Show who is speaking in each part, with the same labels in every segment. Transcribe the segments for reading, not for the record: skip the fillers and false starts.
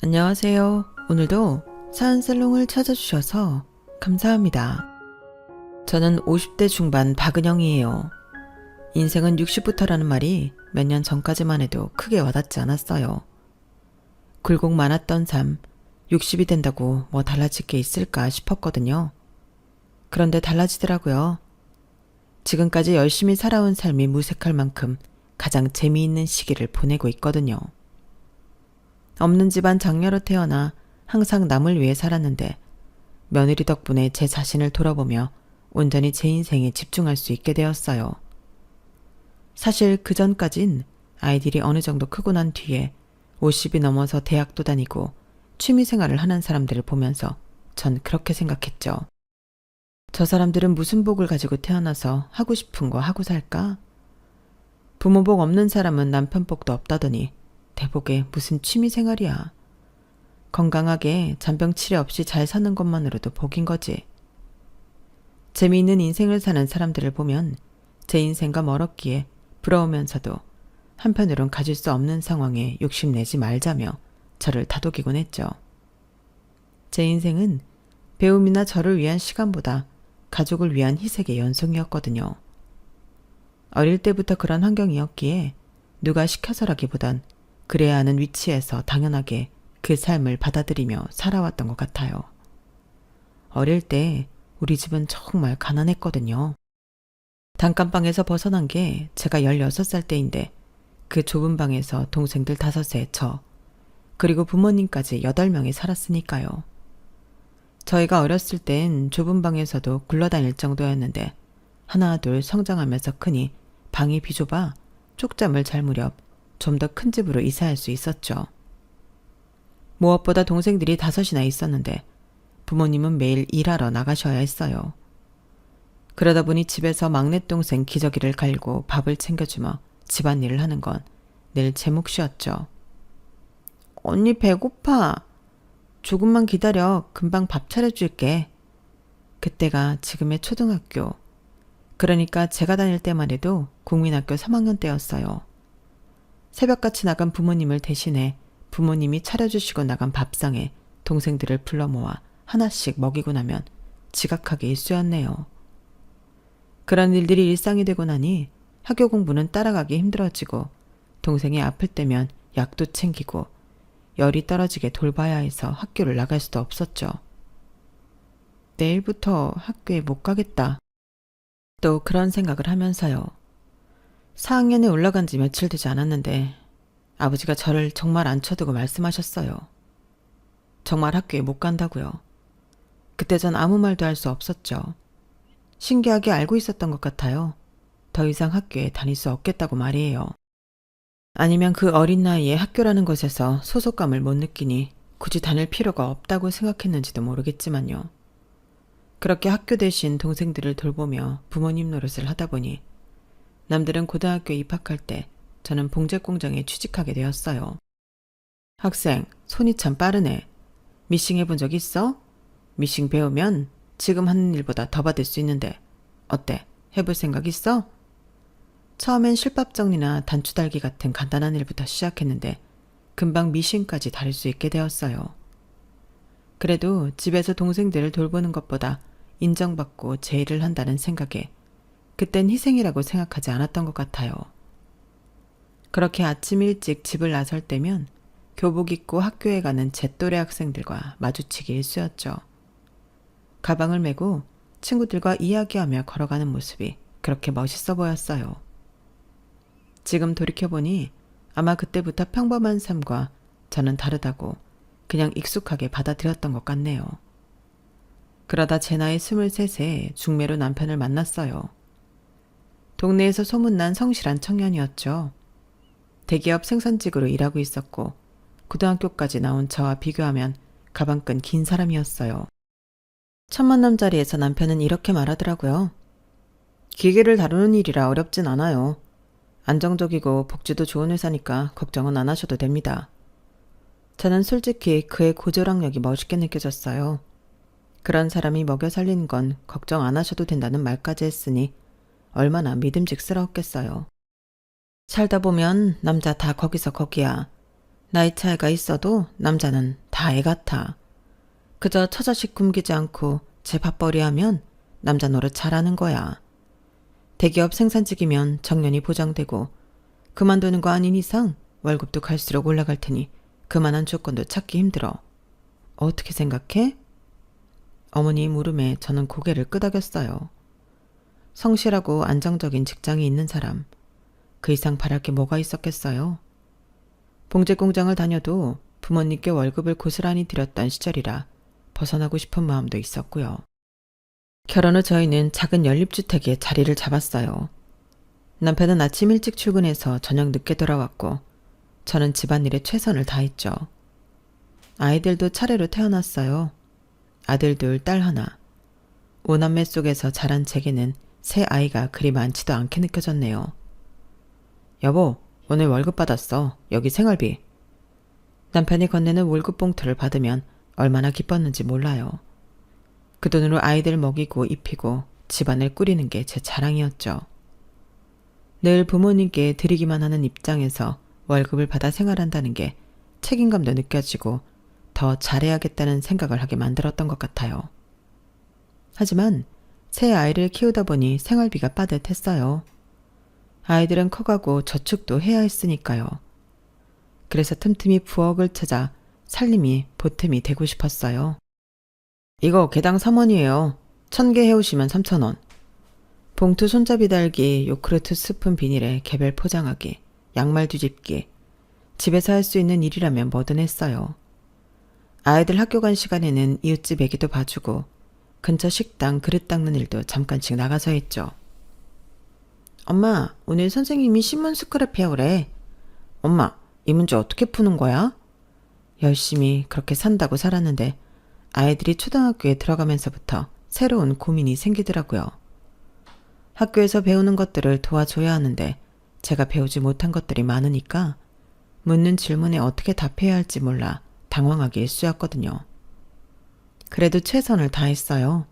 Speaker 1: 안녕하세요. 오늘도 사은살롱을 찾아주셔서 감사합니다. 저는 50대 중반 박은영이에요. 인생은 60부터라는 말이 몇 년 전까지만 해도 크게 와닿지 않았어요. 굴곡 많았던 삶, 60이 된다고 뭐 달라질 게 있을까 싶었거든요. 그런데 달라지더라고요. 지금까지 열심히 살아온 삶이 무색할 만큼 가장 재미있는 시기를 보내고 있거든요. 없는 집안 장녀로 태어나 항상 남을 위해 살았는데 며느리 덕분에 제 자신을 돌아보며 온전히 제 인생에 집중할 수 있게 되었어요. 사실 그 전까진 아이들이 어느 정도 크고 난 뒤에 50이 넘어서 대학도 다니고 취미생활을 하는 사람들을 보면서 전 그렇게 생각했죠. 저 사람들은 무슨 복을 가지고 태어나서 하고 싶은 거 하고 살까? 부모 복 없는 사람은 남편 복도 없다더니 대복에 무슨 취미생활이야. 건강하게 잔병 치레 없이 잘 사는 것만으로도 복인 거지. 재미있는 인생을 사는 사람들을 보면 제 인생과 멀었기에 부러우면서도 한편으론 가질 수 없는 상황에 욕심내지 말자며 저를 다독이곤 했죠. 제 인생은 배움이나 저를 위한 시간보다 가족을 위한 희생의 연속이었거든요. 어릴 때부터 그런 환경이었기에 누가 시켜서라기보단 그래야 하는 위치에서 당연하게 그 삶을 받아들이며 살아왔던 것 같아요. 어릴 때 우리 집은 정말 가난했거든요. 단칸방에서 벗어난 게 제가 16살 때인데 그 좁은 방에서 동생들 5에 저, 그리고 부모님까지 8명이 살았으니까요. 저희가 어렸을 땐 좁은 방에서도 굴러다닐 정도였는데 하나 둘 성장하면서 크니 방이 비좁아 쪽잠을 잘 무렵 좀 더 큰 집으로 이사할 수 있었죠. 무엇보다 동생들이 5이나 있었는데 부모님은 매일 일하러 나가셔야 했어요. 그러다 보니 집에서 막내 동생 기저귀를 갈고 밥을 챙겨주며 집안일을 하는 건 늘 제 몫이었죠. 언니 배고파. 조금만 기다려. 금방 밥 차려줄게. 그때가 지금의 초등학교. 그러니까 제가 다닐 때만 해도 국민학교 3학년 때였어요. 새벽같이 나간 부모님을 대신해 부모님이 차려주시고 나간 밥상에 동생들을 불러 모아 하나씩 먹이고 나면 지각하기 일쑤였네요. 그런 일들이 일상이 되고 나니 학교 공부는 따라가기 힘들어지고 동생이 아플 때면 약도 챙기고 열이 떨어지게 돌봐야 해서 학교를 나갈 수도 없었죠. 내일부터 학교에 못 가겠다. 또 그런 생각을 하면서요. 4학년에 올라간 지 며칠 되지 않았는데 아버지가 저를 정말 앉혀두고 말씀하셨어요. 정말 학교에 못 간다고요. 그때 전 아무 말도 할 수 없었죠. 신기하게 알고 있었던 것 같아요. 더 이상 학교에 다닐 수 없겠다고 말이에요. 아니면 그 어린 나이에 학교라는 것에서 소속감을 못 느끼니 굳이 다닐 필요가 없다고 생각했는지도 모르겠지만요. 그렇게 학교 대신 동생들을 돌보며 부모님 노릇을 하다 보니 남들은 고등학교에 입학할 때 저는 봉제 공장에 취직하게 되었어요. 학생, 손이 참 빠르네. 미싱 해본 적 있어? 미싱 배우면 지금 하는 일보다 더 받을 수 있는데 어때? 해볼 생각 있어? 처음엔 실밥 정리나 단추 달기 같은 간단한 일부터 시작했는데 금방 미싱까지 다룰 수 있게 되었어요. 그래도 집에서 동생들을 돌보는 것보다 인정받고 제 일을 한다는 생각에 그땐 희생이라고 생각하지 않았던 것 같아요. 그렇게 아침 일찍 집을 나설 때면 교복 입고 학교에 가는 제 또래 학생들과 마주치기 일쑤였죠. 가방을 메고 친구들과 이야기하며 걸어가는 모습이 그렇게 멋있어 보였어요. 지금 돌이켜보니 아마 그때부터 평범한 삶과 저는 다르다고 그냥 익숙하게 받아들였던 것 같네요. 그러다 제 나이 23세 중매로 남편을 만났어요. 동네에서 소문난 성실한 청년이었죠. 대기업 생산직으로 일하고 있었고 고등학교까지 나온 저와 비교하면 가방끈 긴 사람이었어요. 첫 만남 자리에서 남편은 이렇게 말하더라고요. 기계를 다루는 일이라 어렵진 않아요. 안정적이고 복지도 좋은 회사니까 걱정은 안 하셔도 됩니다. 저는 솔직히 그의 고졸학력이 멋있게 느껴졌어요. 그런 사람이 먹여 살리는 건 걱정 안 하셔도 된다는 말까지 했으니 얼마나 믿음직스러웠겠어요. 살다 보면 남자 다 거기서 거기야. 나이 차이가 있어도 남자는 다 애 같아. 그저 처자식 굶기지 않고 제 밥벌이 하면 남자 노릇 잘하는 거야. 대기업 생산직이면 정년이 보장되고 그만두는 거 아닌 이상 월급도 갈수록 올라갈 테니 그만한 조건도 찾기 힘들어. 어떻게 생각해? 어머니 물음에 저는 고개를 끄덕였어요. 성실하고 안정적인 직장이 있는 사람, 그 이상 바랄 게 뭐가 있었겠어요? 봉제 공장을 다녀도 부모님께 월급을 고스란히 드렸던 시절이라 벗어나고 싶은 마음도 있었고요. 결혼 후 저희는 작은 연립주택에 자리를 잡았어요. 남편은 아침 일찍 출근해서 저녁 늦게 돌아왔고 저는 집안일에 최선을 다했죠. 아이들도 차례로 태어났어요. 아들 둘, 딸 하나. 오남매 속에서 자란 제게는 새 아이가 그리 많지도 않게 느껴졌네요. 여보, 오늘 월급 받았어. 여기 생활비. 남편이 건네는 월급 봉투를 받으면 얼마나 기뻤는지 몰라요. 그 돈으로 아이들 먹이고 입히고 집안을 꾸리는 게 제 자랑이었죠. 늘 부모님께 드리기만 하는 입장에서 월급을 받아 생활한다는 게 책임감도 느껴지고 더 잘해야겠다는 생각을 하게 만들었던 것 같아요. 하지만 새 아이를 키우다 보니 생활비가 빠듯했어요. 아이들은 커가고 저축도 해야 했으니까요. 그래서 틈틈이 부엌을 찾아 살림이 보탬이 되고 싶었어요. 이거 개당 3원이에요. 1000개 해오시면 3,000원. 봉투 손잡이 달기, 요크루트 스푼 비닐에 개별 포장하기, 양말 뒤집기. 집에서 할 수 있는 일이라면 뭐든 했어요. 아이들 학교 간 시간에는 이웃집 애기도 봐주고 근처 식당 그릇 닦는 일도 잠깐씩 나가서 했죠. 엄마, 오늘 선생님이 신문 스크랩 해오래. 엄마, 이 문제 어떻게 푸는 거야? 열심히 그렇게 산다고 살았는데 아이들이 초등학교에 들어가면서부터 새로운 고민이 생기더라고요. 학교에서 배우는 것들을 도와줘야 하는데 제가 배우지 못한 것들이 많으니까 묻는 질문에 어떻게 답해야 할지 몰라 당황하기 일쑤였거든요. 그래도 최선을 다했어요.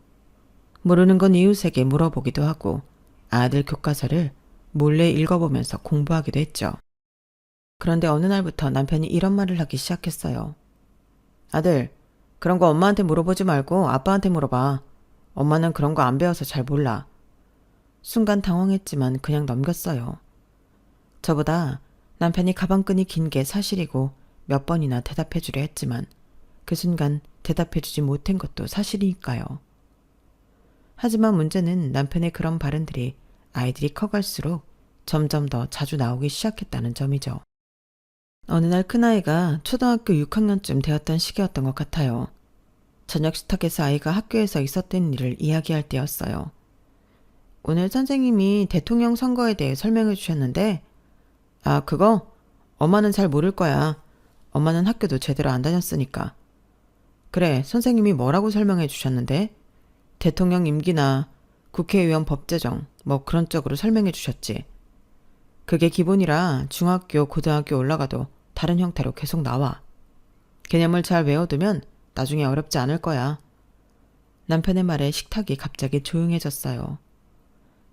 Speaker 1: 모르는 건 이웃에게 물어보기도 하고 아들 교과서를 몰래 읽어보면서 공부하기도 했죠. 그런데 어느 날부터 남편이 이런 말을 하기 시작했어요. 아들, 그런 거 엄마한테 물어보지 말고 아빠한테 물어봐. 엄마는 그런 거 안 배워서 잘 몰라. 순간 당황했지만 그냥 넘겼어요. 저보다 남편이 가방끈이 긴 게 사실이고 몇 번이나 대답해주려 했지만 그 순간 대답해주지 못한 것도 사실이니까요. 하지만 문제는 남편의 그런 발언들이 아이들이 커갈수록 점점 더 자주 나오기 시작했다는 점이죠. 어느 날 큰아이가 초등학교 6학년쯤 되었던 시기였던 것 같아요. 저녁 식탁에서 아이가 학교에서 있었던 일을 이야기할 때였어요. 오늘 선생님이 대통령 선거에 대해 설명해 주셨는데 아, 그거? 엄마는 잘 모를 거야. 엄마는 학교도 제대로 안 다녔으니까. 그래, 선생님이 뭐라고 설명해 주셨는데? 대통령 임기나 국회의원 법제정 뭐 그런 쪽으로 설명해 주셨지. 그게 기본이라 중학교, 고등학교 올라가도 다른 형태로 계속 나와. 개념을 잘 외워두면 나중에 어렵지 않을 거야. 남편의 말에 식탁이 갑자기 조용해졌어요.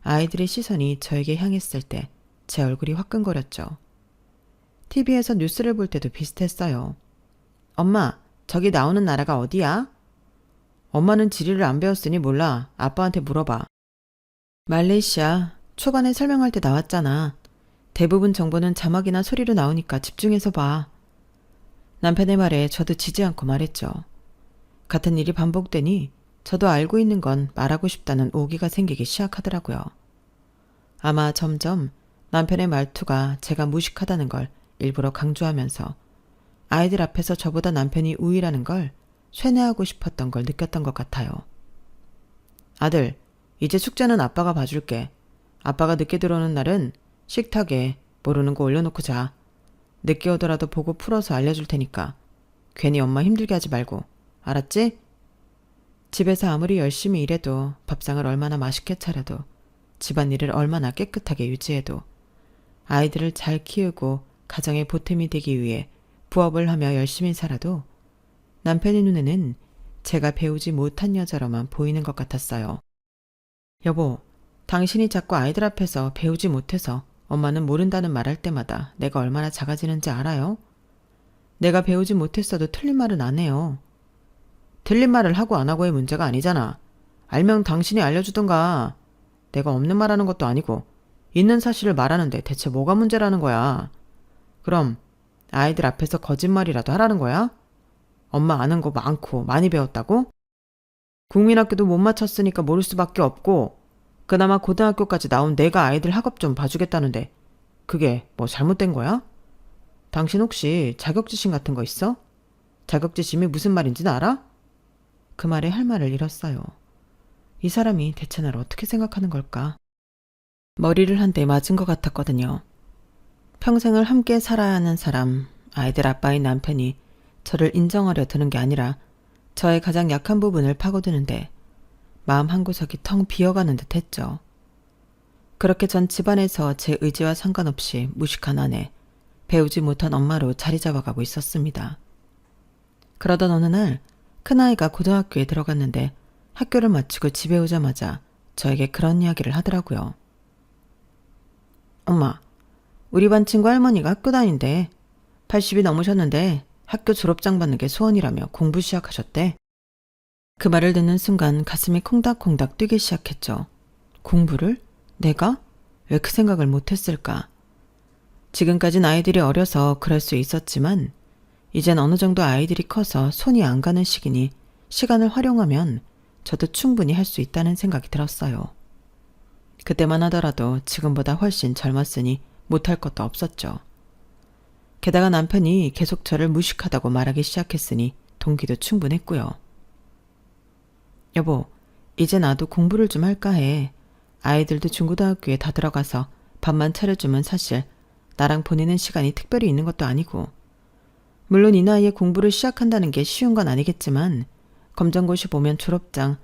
Speaker 1: 아이들의 시선이 저에게 향했을 때 제 얼굴이 화끈거렸죠. TV에서 뉴스를 볼 때도 비슷했어요. 엄마, 저기 나오는 나라가 어디야? 엄마는 지리를 안 배웠으니 몰라. 아빠한테 물어봐. 말레이시아. 초반에 설명할 때 나왔잖아. 대부분 정보는 자막이나 소리로 나오니까 집중해서 봐. 남편의 말에 저도 지지 않고 말했죠. 같은 일이 반복되니 저도 알고 있는 건 말하고 싶다는 오기가 생기기 시작하더라고요. 아마 점점 남편의 말투가 제가 무식하다는 걸 일부러 강조하면서 아이들 앞에서 저보다 남편이 우위라는 걸 쇠뇌하고 싶었던 걸 느꼈던 것 같아요. 아들, 이제 숙제는 아빠가 봐줄게. 아빠가 늦게 들어오는 날은 식탁에 모르는 거 올려놓고 자. 늦게 오더라도 보고 풀어서 알려줄 테니까 괜히 엄마 힘들게 하지 말고. 알았지? 집에서 아무리 열심히 일해도 밥상을 얼마나 맛있게 차려도 집안일을 얼마나 깨끗하게 유지해도 아이들을 잘 키우고 가정의 보탬이 되기 위해 부업을 하며 열심히 살아도 남편의 눈에는 제가 배우지 못한 여자로만 보이는 것 같았어요. 여보, 당신이 자꾸 아이들 앞에서 배우지 못해서 엄마는 모른다는 말할 때마다 내가 얼마나 작아지는지 알아요? 내가 배우지 못했어도 틀린 말은 안 해요. 틀린 말을 하고 안 하고의 문제가 아니잖아. 알면 당신이 알려주던가. 내가 없는 말하는 것도 아니고 있는 사실을 말하는데 대체 뭐가 문제라는 거야. 그럼 아이들 앞에서 거짓말이라도 하라는 거야? 엄마 아는 거 많고 많이 배웠다고? 국민학교도 못 맞췄으니까 모를 수밖에 없고 그나마 고등학교까지 나온 내가 아이들 학업 좀 봐주겠다는데 그게 뭐 잘못된 거야? 당신 혹시 자격지심 같은 거 있어? 자격지심이 무슨 말인지는 알아? 그 말에 할 말을 잃었어요. 이 사람이 대체 날 어떻게 생각하는 걸까? 머리를 한 대 맞은 것 같았거든요. 평생을 함께 살아야 하는 사람, 아이들 아빠인 남편이 저를 인정하려 드는 게 아니라 저의 가장 약한 부분을 파고드는데 마음 한구석이 텅 비어가는 듯 했죠. 그렇게 전 집안에서 제 의지와 상관없이 무식한 아내, 배우지 못한 엄마로 자리 잡아가고 있었습니다. 그러던 어느 날 큰아이가 고등학교에 들어갔는데 학교를 마치고 집에 오자마자 저에게 그런 이야기를 하더라고요. 엄마, 우리 반 친구 할머니가 학교 다닌대. 80이 넘으셨는데 학교 졸업장 받는 게 소원이라며 공부 시작하셨대. 그 말을 듣는 순간 가슴이 콩닥콩닥 뛰기 시작했죠. 공부를? 내가? 왜 그 생각을 못했을까? 지금까진 아이들이 어려서 그럴 수 있었지만 이젠 어느 정도 아이들이 커서 손이 안 가는 시기니 시간을 활용하면 저도 충분히 할 수 있다는 생각이 들었어요. 그때만 하더라도 지금보다 훨씬 젊었으니 못할 것도 없었죠. 게다가 남편이 계속 저를 무식하다고 말하기 시작했으니 동기도 충분했고요. 여보, 이제 나도 공부를 좀 할까 해. 아이들도 중고등학교에 다 들어가서 밥만 차려주면 사실 나랑 보내는 시간이 특별히 있는 것도 아니고 물론 이 나이에 공부를 시작한다는 게 쉬운 건 아니겠지만 검정고시 보면 졸업장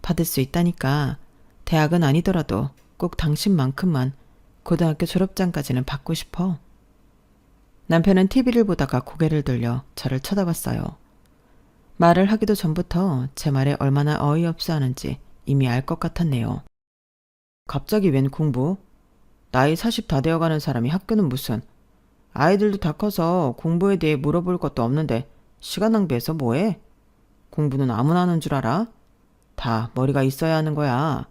Speaker 1: 받을 수 있다니까 대학은 아니더라도 꼭 당신만큼만 고등학교 졸업장까지는 받고 싶어. 남편은 TV를 보다가 고개를 돌려 저를 쳐다봤어요. 말을 하기도 전부터 제 말에 얼마나 어이없어 하는지 이미 알 것 같았네요. 갑자기 웬 공부? 나이 40 다 되어가는 사람이 학교는 무슨. 아이들도 다 커서 공부에 대해 물어볼 것도 없는데 시간 낭비해서 뭐해? 공부는 아무나 하는 줄 알아? 다 머리가 있어야 하는 거야.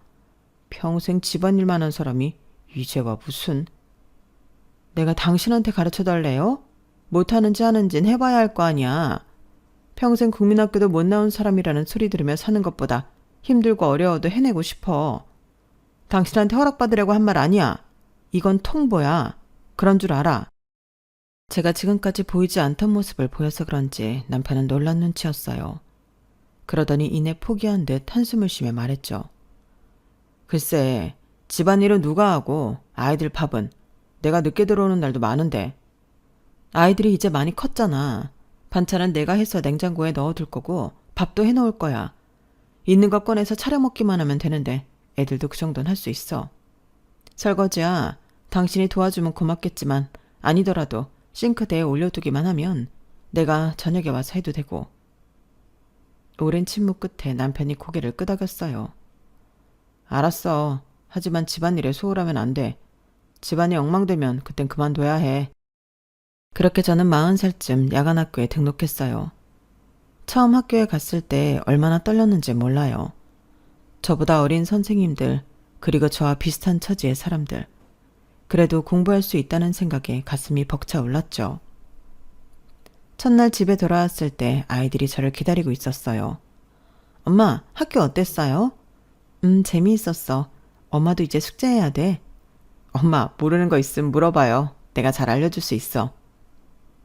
Speaker 1: 평생 집안일만 한 사람이 이제와 무슨. 내가 당신한테 가르쳐달래요? 못하는지 하는진 해봐야 할 거 아니야. 평생 국민학교도 못 나온 사람이라는 소리 들으며 사는 것보다 힘들고 어려워도 해내고 싶어. 당신한테 허락받으려고 한 말 아니야. 이건 통보야. 그런 줄 알아. 제가 지금까지 보이지 않던 모습을 보여서 그런지 남편은 놀란 눈치였어요. 그러더니 이내 포기한 듯 한숨을 쉬며 말했죠. 글쎄, 집안일은 누가 하고 아이들 밥은 내가 늦게 들어오는 날도 많은데. 아이들이 이제 많이 컸잖아. 반찬은 내가 해서 냉장고에 넣어둘 거고 밥도 해놓을 거야. 있는 거 꺼내서 차려 먹기만 하면 되는데 애들도 그 정도는 할 수 있어. 설거지야 당신이 도와주면 고맙겠지만 아니더라도 싱크대에 올려두기만 하면 내가 저녁에 와서 해도 되고. 오랜 침묵 끝에 남편이 고개를 끄덕였어요. 알았어. 하지만 집안일에 소홀하면 안 돼. 집안이 엉망되면 그땐 그만둬야 해. 그렇게 저는 40살쯤 야간학교에 등록했어요. 처음 학교에 갔을 때 얼마나 떨렸는지 몰라요. 저보다 어린 선생님들, 그리고 저와 비슷한 처지의 사람들. 그래도 공부할 수 있다는 생각에 가슴이 벅차올랐죠. 첫날 집에 돌아왔을 때 아이들이 저를 기다리고 있었어요. 엄마, 학교 어땠어요? 재미있었어. 엄마도 이제 숙제해야 돼. 엄마, 모르는 거 있으면 물어봐요. 내가 잘 알려줄 수 있어.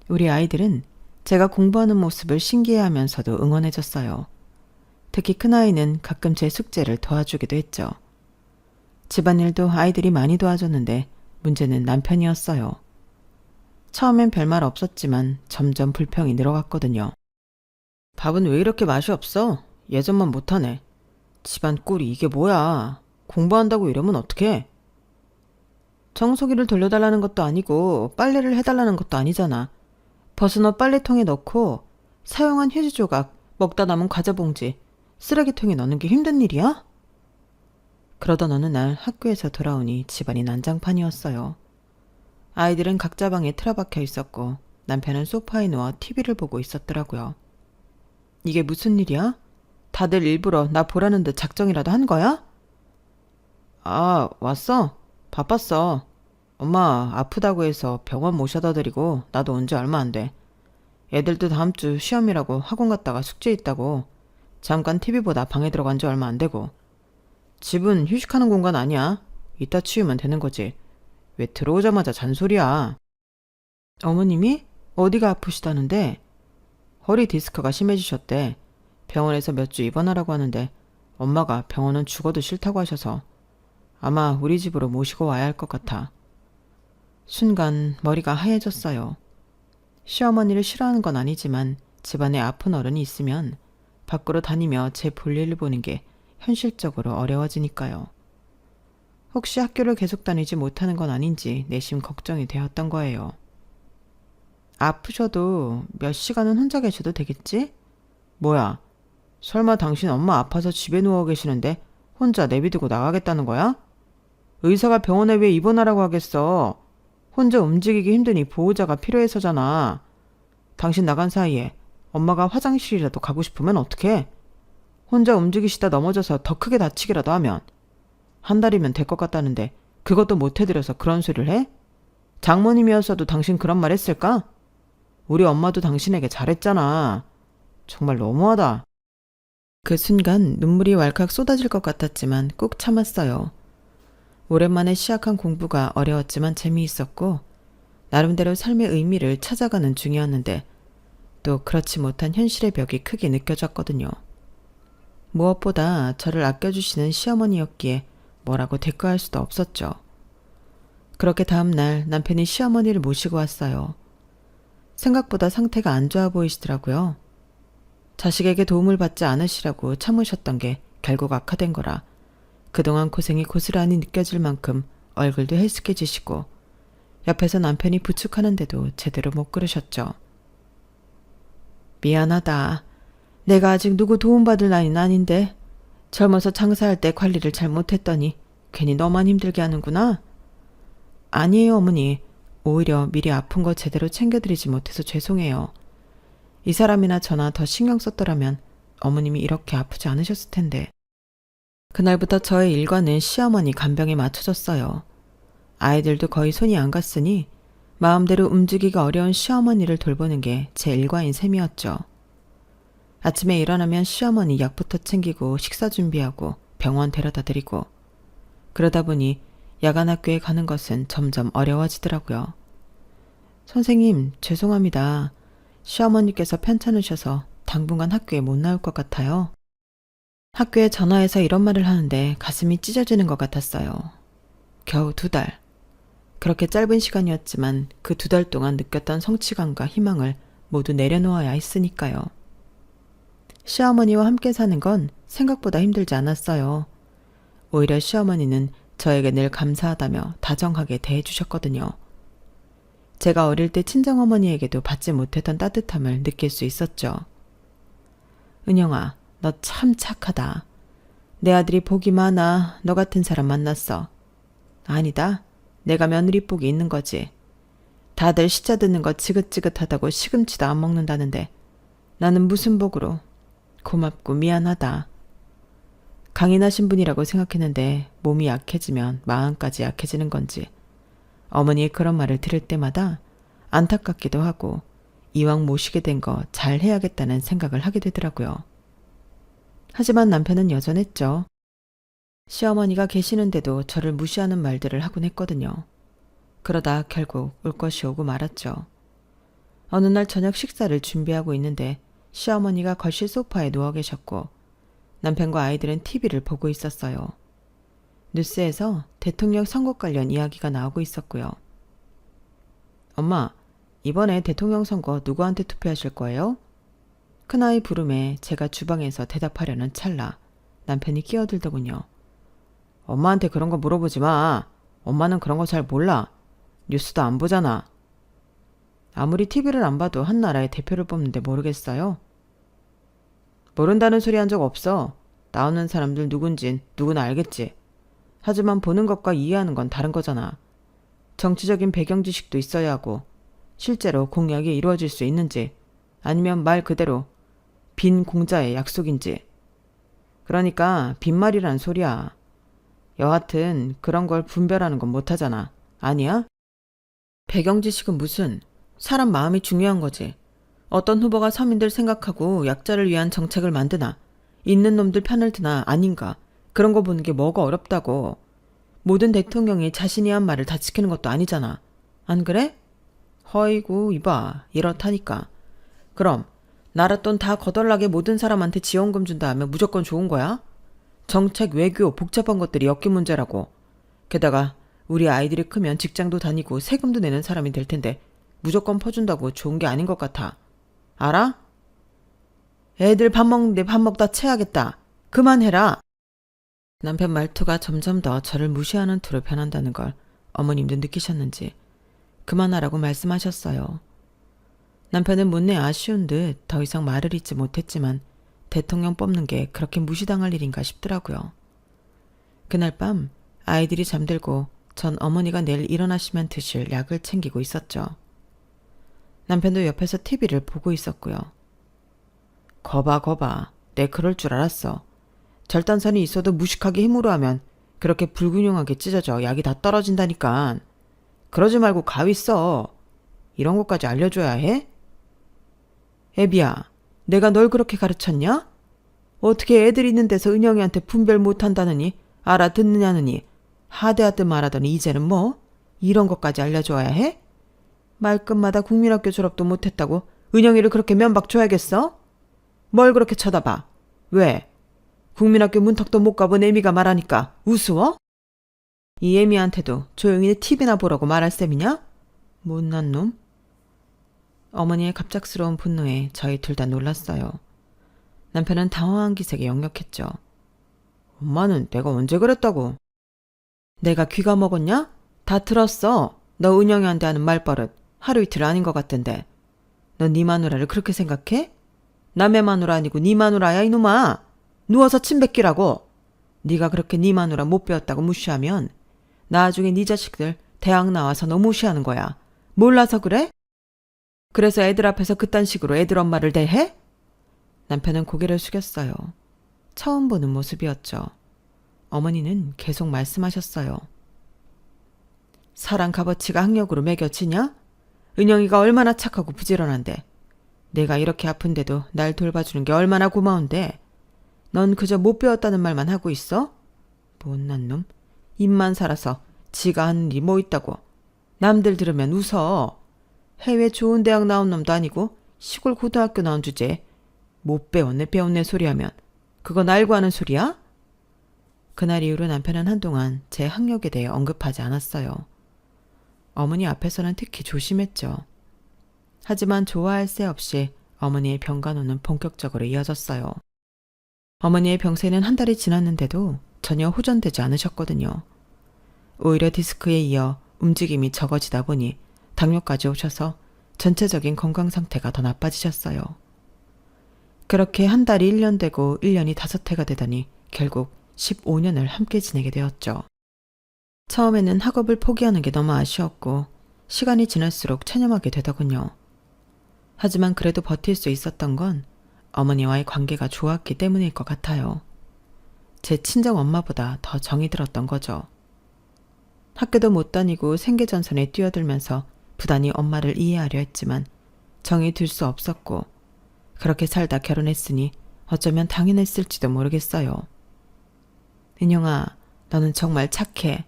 Speaker 1: 우리 아이들은 제가 공부하는 모습을 신기해하면서도 응원해줬어요. 특히 큰아이는 가끔 제 숙제를 도와주기도 했죠. 집안일도 아이들이 많이 도와줬는데 문제는 남편이었어요. 처음엔 별말 없었지만 점점 불평이 늘어갔거든요. 밥은 왜 이렇게 맛이 없어? 예전만 못하네. 집안 꼴이 이게 뭐야. 공부한다고 이러면 어떡해? 청소기를 돌려달라는 것도 아니고 빨래를 해달라는 것도 아니잖아. 벗은 옷 빨래통에 넣고 사용한 휴지 조각, 먹다 남은 과자 봉지, 쓰레기통에 넣는 게 힘든 일이야? 그러던 어느 날 학교에서 돌아오니 집안이 난장판이었어요. 아이들은 각자 방에 틀어박혀 있었고 남편은 소파에 누워 TV를 보고 있었더라고요. 이게 무슨 일이야? 다들 일부러 나 보라는 듯 작정이라도 한 거야? 아, 왔어? 바빴어. 엄마 아프다고 해서 병원 모셔다 드리고 나도 온 지 얼마 안 돼. 애들도 다음 주 시험이라고 학원 갔다가 숙제 있다고 잠깐 TV 보다 방에 들어간 지 얼마 안 되고. 집은 휴식하는 공간 아니야. 이따 치우면 되는 거지. 왜 들어오자마자 잔소리야. 어머님이? 어디가 아프시다는데? 허리 디스크가 심해지셨대. 병원에서 몇 주 입원하라고 하는데 엄마가 병원은 죽어도 싫다고 하셔서 아마 우리 집으로 모시고 와야 할 것 같아. 순간 머리가 하얘졌어요. 시어머니를 싫어하는 건 아니지만 집안에 아픈 어른이 있으면 밖으로 다니며 제 볼일을 보는 게 현실적으로 어려워지니까요. 혹시 학교를 계속 다니지 못하는 건 아닌지 내심 걱정이 되었던 거예요. 아프셔도 몇 시간은 혼자 계셔도 되겠지? 뭐야, 설마 당신 엄마 아파서 집에 누워 계시는데 혼자 내비두고 나가겠다는 거야? 의사가 병원에 왜 입원하라고 하겠어? 혼자 움직이기 힘드니 보호자가 필요해서잖아. 당신 나간 사이에 엄마가 화장실이라도 가고 싶으면 어떡해? 혼자 움직이시다 넘어져서 더 크게 다치기라도 하면 한 달이면 될 것 같다는데 그것도 못 해드려서 그런 소리를 해? 장모님이었어도 당신 그런 말 했을까? 우리 엄마도 당신에게 잘했잖아. 정말 너무하다. 그 순간 눈물이 왈칵 쏟아질 것 같았지만 꾹 참았어요. 오랜만에 시작한 공부가 어려웠지만 재미있었고 나름대로 삶의 의미를 찾아가는 중이었는데 또 그렇지 못한 현실의 벽이 크게 느껴졌거든요. 무엇보다 저를 아껴주시는 시어머니였기에 뭐라고 대꾸할 수도 없었죠. 그렇게 다음날 남편이 시어머니를 모시고 왔어요. 생각보다 상태가 안 좋아 보이시더라고요. 자식에게 도움을 받지 않으시라고 참으셨던 게 결국 악화된 거라 그동안 고생이 고스란히 느껴질 만큼 얼굴도 헬쓱해지시고 옆에서 남편이 부축하는데도 제대로 못 그러셨죠. 미안하다. 내가 아직 누구 도움받을 나이는 아닌데 젊어서 장사할 때 관리를 잘 못했더니 괜히 너만 힘들게 하는구나. 아니에요, 어머니. 오히려 미리 아픈 거 제대로 챙겨드리지 못해서 죄송해요. 이 사람이나 저나 더 신경 썼더라면 어머님이 이렇게 아프지 않으셨을 텐데. 그날부터 저의 일과는 시어머니 간병에 맞춰졌어요. 아이들도 거의 손이 안 갔으니 마음대로 움직이기 어려운 시어머니를 돌보는 게 제 일과인 셈이었죠. 아침에 일어나면 시어머니 약부터 챙기고 식사 준비하고 병원 데려다 드리고 그러다 보니 야간 학교에 가는 것은 점점 어려워지더라고요. 선생님, 죄송합니다. 시어머니께서 편찮으셔서 당분간 학교에 못 나올 것 같아요. 학교에 전화해서 이런 말을 하는데 가슴이 찢어지는 것 같았어요. 겨우 2달. 그렇게 짧은 시간이었지만 그 2달 동안 느꼈던 성취감과 희망을 모두 내려놓아야 했으니까요. 시어머니와 함께 사는 건 생각보다 힘들지 않았어요. 오히려 시어머니는 저에게 늘 감사하다며 다정하게 대해주셨거든요. 제가 어릴 때 친정어머니에게도 받지 못했던 따뜻함을 느낄 수 있었죠. 은영아, 너 참 착하다. 내 아들이 복이 많아. 너 같은 사람 만났어. 아니다. 내가 며느리 복이 있는 거지. 다들 시자 듣는 거 지긋지긋하다고 시금치도 안 먹는다는데 나는 무슨 복으로. 고맙고 미안하다. 강인하신 분이라고 생각했는데 몸이 약해지면 마음까지 약해지는 건지 어머니의 그런 말을 들을 때마다 안타깝기도 하고 이왕 모시게 된 거 잘 해야겠다는 생각을 하게 되더라고요. 하지만 남편은 여전했죠. 시어머니가 계시는데도 저를 무시하는 말들을 하곤 했거든요. 그러다 결국 올 것이 오고 말았죠. 어느 날 저녁 식사를 준비하고 있는데 시어머니가 거실 소파에 누워 계셨고 남편과 아이들은 TV를 보고 있었어요. 뉴스에서 대통령 선거 관련 이야기가 나오고 있었고요. 엄마, 이번에 대통령 선거 누구한테 투표하실 거예요? 큰아이 부름에 제가 주방에서 대답하려는 찰나 남편이 끼어들더군요. 엄마한테 그런 거 물어보지 마. 엄마는 그런 거 잘 몰라. 뉴스도 안 보잖아. 아무리 TV를 안 봐도 한 나라의 대표를 뽑는데 모르겠어요? 모른다는 소리 한 적 없어. 나오는 사람들 누군진 누구나 알겠지. 하지만 보는 것과 이해하는 건 다른 거잖아. 정치적인 배경 지식도 있어야 하고 실제로 공약이 이루어질 수 있는지, 아니면 말 그대로 빈 공자의 약속인지. 그러니까 빈말이란 소리야. 여하튼 그런 걸 분별하는 건 못하잖아. 아니야? 배경지식은 무슨, 사람 마음이 중요한 거지. 어떤 후보가 서민들 생각하고 약자를 위한 정책을 만드나, 있는 놈들 편을 드나 아닌가, 그런 거 보는 게 뭐가 어렵다고. 모든 대통령이 자신이 한 말을 다 지키는 것도 아니잖아. 안 그래? 허이구 이봐, 이렇다니까. 그럼 나라 돈 다 거덜나게 모든 사람한테 지원금 준다 하면 무조건 좋은 거야? 정책, 외교, 복잡한 것들이 엮인 문제라고. 게다가 우리 아이들이 크면 직장도 다니고 세금도 내는 사람이 될 텐데 무조건 퍼준다고 좋은 게 아닌 것 같아. 알아? 애들 밥 먹는데 밥 먹다 체하겠다. 그만해라. 남편 말투가 점점 더 저를 무시하는 투로 변한다는 걸 어머님도 느끼셨는지 그만하라고 말씀하셨어요. 남편은 못내 아쉬운 듯 더 이상 말을 잇지 못했지만 대통령 뽑는 게 그렇게 무시당할 일인가 싶더라고요. 그날 밤 아이들이 잠들고 전 어머니가 내일 일어나시면 드실 약을 챙기고 있었죠. 남편도 옆에서 TV를 보고 있었고요. 거봐. 내 그럴 줄 알았어. 절단선이 있어도 무식하게 힘으로 하면 그렇게 불균형하게 찢어져 약이 다 떨어진다니까. 그러지 말고 가위 써. 이런 것까지 알려줘야 해? 애비야, 내가 널 그렇게 가르쳤냐? 어떻게 애들 있는 데서 은영이한테 분별 못한다느니 알아듣느냐느니 하대하듯 말하더니 이제는 뭐? 이런 것까지 알려줘야 해? 말끝마다 국민학교 졸업도 못했다고 은영이를 그렇게 면박 줘야겠어? 뭘 그렇게 쳐다봐? 왜? 국민학교 문턱도 못 가본 애미가 말하니까 우스워? 이 애미한테도 조용히 TV나 보라고 말할 셈이냐? 못난 놈? 어머니의 갑작스러운 분노에 저희 둘 다 놀랐어요. 남편은 당황한 기색에 역력했죠. 엄마는 내가 언제 그랬다고? 내가 귀가 먹었냐? 다 들었어. 너 은영이한테 하는 말버릇 하루 이틀 아닌 것 같던데. 너 네 마누라를 그렇게 생각해? 남의 마누라 아니고 네 마누라야 이놈아. 누워서 침 뱉기라고. 네가 그렇게 네 마누라 못 배웠다고 무시하면 나중에 네 자식들 대학 나와서 너 무시하는 거야. 몰라서 그래? 그래서 애들 앞에서 그딴 식으로 애들 엄마를 대해? 남편은 고개를 숙였어요. 처음 보는 모습이었죠. 어머니는 계속 말씀하셨어요. 사랑 값어치가 학력으로 매겨지냐? 은영이가 얼마나 착하고 부지런한데. 내가 이렇게 아픈데도 날 돌봐주는 게 얼마나 고마운데. 넌 그저 못 배웠다는 말만 하고 있어? 못난 놈. 입만 살아서 지가 하는 일이 뭐 있다고. 남들 들으면 웃어. 해외 좋은 대학 나온 놈도 아니고 시골 고등학교 나온 주제에 못 배웠네 소리하면 그건 알고 하는 소리야? 그날 이후로 남편은 한동안 제 학력에 대해 언급하지 않았어요. 어머니 앞에서는 특히 조심했죠. 하지만 좋아할 새 없이 어머니의 병간호는 본격적으로 이어졌어요. 어머니의 병세는 한 달이 지났는데도 전혀 호전되지 않으셨거든요. 오히려 디스크에 이어 움직임이 적어지다 보니 당뇨까지 오셔서 전체적인 건강 상태가 더 나빠지셨어요. 그렇게 한 달이 1년 되고 1년이 5해가 되더니 결국 15년을 함께 지내게 되었죠. 처음에는 학업을 포기하는 게 너무 아쉬웠고 시간이 지날수록 체념하게 되더군요. 하지만 그래도 버틸 수 있었던 건 어머니와의 관계가 좋았기 때문일 것 같아요. 제 친정 엄마보다 더 정이 들었던 거죠. 학교도 못 다니고 생계전선에 뛰어들면서 부단히 엄마를 이해하려 했지만 정이 들 수 없었고 그렇게 살다 결혼했으니 어쩌면 당연했을지도 모르겠어요. 은영아, 너는 정말 착해.